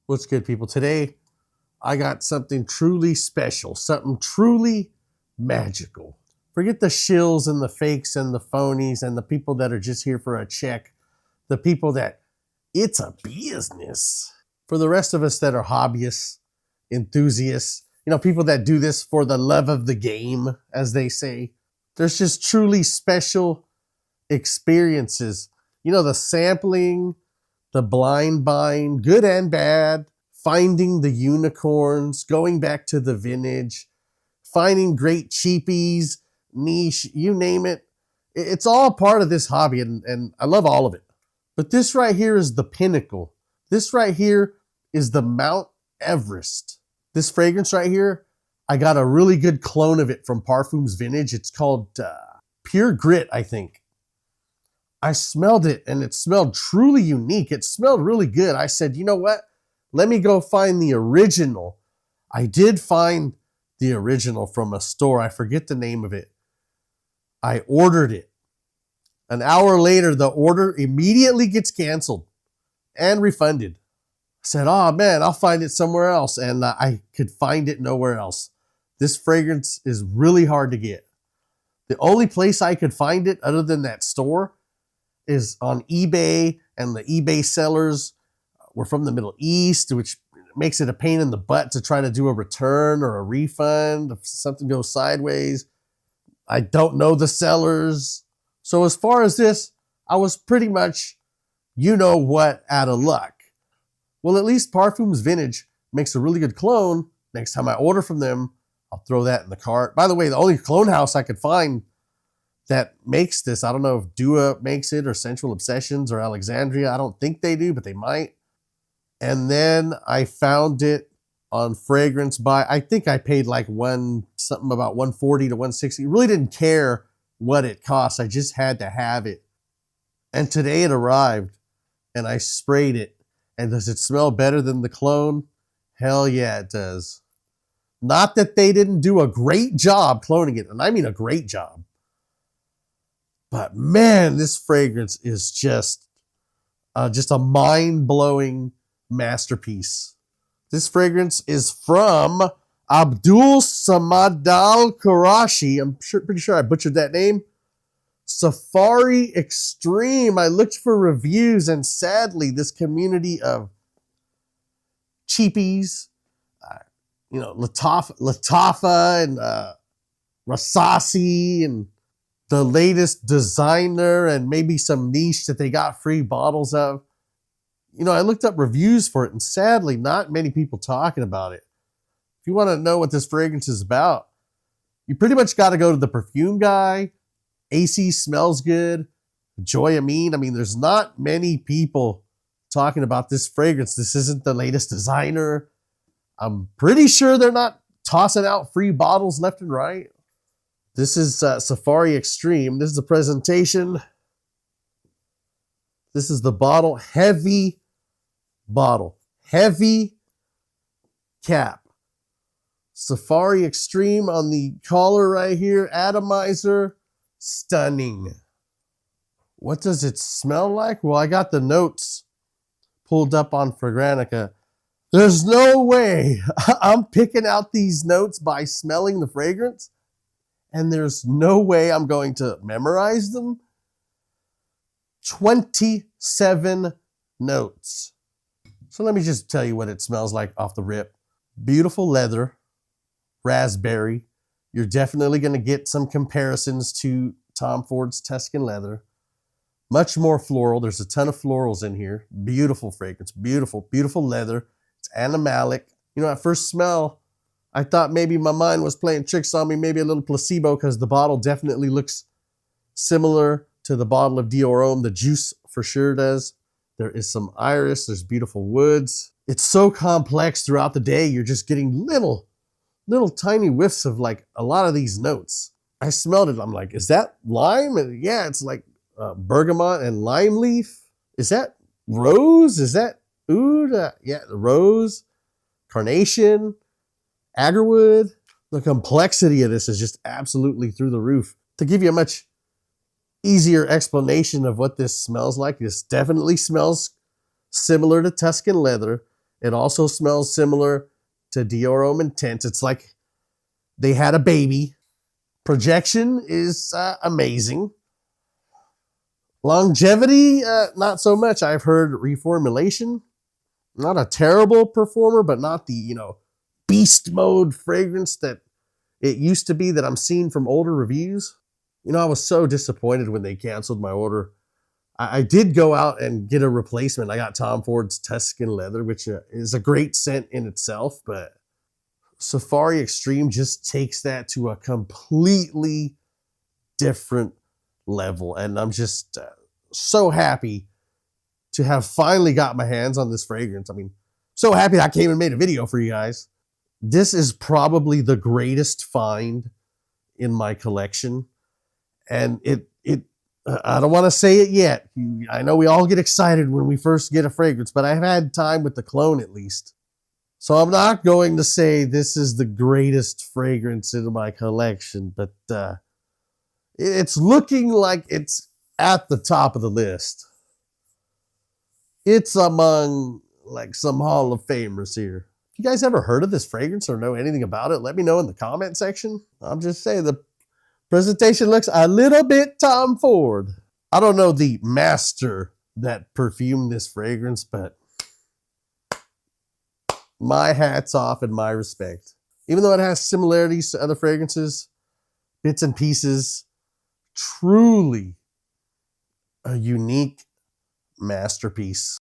What's good, people? Today, I got something truly special, something truly magical. Forget the shills and the fakes and the phonies and the people that are just here for a check. The people that it's a business. For the rest of us that are hobbyists, enthusiasts, people that do this for the love of the game, as they say, there's just truly special experiences. The sampling, the blind buying, good and bad, finding the unicorns, going back to the vintage, finding great cheapies, niche, you name it. It's all part of this hobby, and I love all of it. But this right here is the pinnacle. This right here is the Mount Everest. This fragrance right here, I got a really good clone of it from Parfums Vintage. It's called Pure Grit, I think. I smelled it, and it smelled truly unique. It smelled really good. I said, you know what? Let me go find the original. I did find the original from a store. I forget the name of it. I ordered it. An hour later, the order immediately gets canceled and refunded. I said, oh man, I'll find it somewhere else. And I could find it nowhere else. This fragrance is really hard to get. The only place I could find it other than that store is on eBay, and the eBay sellers were from the Middle East, which makes it a pain in the butt to try to do a return or a refund if something goes sideways. I don't know the sellers. So as far as this, I was pretty much, out of luck. Well, at least Parfums Vintage makes a really good clone. Next time I order from them, I'll throw that in the cart. By the way, the only clone house I could find that makes this, I don't know if Dua makes it or Sensual Obsessions or Alexandria. I don't think they do, but they might. And then I found it on Fragrance Buy. I think I paid like something about $140 to $160. Really didn't care what it cost. I just had to have it. And today it arrived, and I sprayed it. And does it smell better than the clone? Hell yeah, it does. Not that they didn't do a great job cloning it, and I mean a great job. But man, this fragrance is just a mind-blowing masterpiece. This fragrance is from Abdul Qurashi. I'm pretty sure I butchered that name. Safari Extreme. I looked for reviews, and sadly, this community of cheapies, Latafa and Rasasi and the latest designer and maybe some niche that they got free bottles of. I looked up reviews for it, and sadly, not many people talking about it. If you want to know what this fragrance is about, you pretty much got to go to the perfume guy. AC Smells Good, Joy Amin. I mean, there's not many people talking about this fragrance. This isn't the latest designer. I'm pretty sure they're not tossing out free bottles left and right. This is Safari Extreme. This is the presentation. This is the bottle. Heavy bottle. Heavy cap. Safari Extreme on the collar right here. Atomizer. Stunning. What does it smell like? Well, I got the notes pulled up on Fragrantica. There's no way I'm picking out these notes by smelling the fragrance, and there's no way I'm going to memorize them. 27 notes. So let me just tell you what it smells like off the rip. Beautiful leather, raspberry. You're definitely going to get some comparisons to Tom Ford's Tuscan leather. Much more floral. There's a ton of florals in here. Beautiful fragrance. Beautiful, beautiful leather. It's animalic. At first smell, I thought maybe my mind was playing tricks on me, maybe a little placebo, because the bottle definitely looks similar to the bottle of Dior Homme. The juice for sure does. There is some iris. There's beautiful woods. It's so complex throughout the day. You're just getting little tiny whiffs of like a lot of these notes. I smelled it. I'm like, is that lime? And yeah, it's like bergamot and lime leaf. Is that rose? Is that oud? Yeah, rose, carnation, agarwood. The complexity of this is just absolutely through the roof. To give you a much easier explanation of what this smells like, this definitely smells similar to Tuscan leather. It also smells similar to Dior Homme Intense. It's like they had a baby. Projection is amazing. Longevity, not so much. I've heard reformulation. Not a terrible performer, but not the, beast mode fragrance that it used to be that I'm seeing from older reviews. I was so disappointed when they canceled my order. I did go out and get a replacement. I got Tom Ford's Tuscan Leather, which is a great scent in itself, but Safari Extreme just takes that to a completely different level. And I'm just so happy to have finally got my hands on this fragrance. I mean, so happy that I came and made a video for you guys. This is probably the greatest find in my collection. And I don't want to say it yet. I know we all get excited when we first get a fragrance, but I've had time with the clone at least. So I'm not going to say this is the greatest fragrance in my collection, but it's looking like it's at the top of the list. It's among like some Hall of Famers here. If you guys ever heard of this fragrance or know anything about it, let me know in the comment section. I'm just saying the presentation looks a little bit Tom Ford. I don't know the master that perfumed this fragrance, but my hat's off and my respect. Even though it has similarities to other fragrances, bits and pieces, truly a unique masterpiece.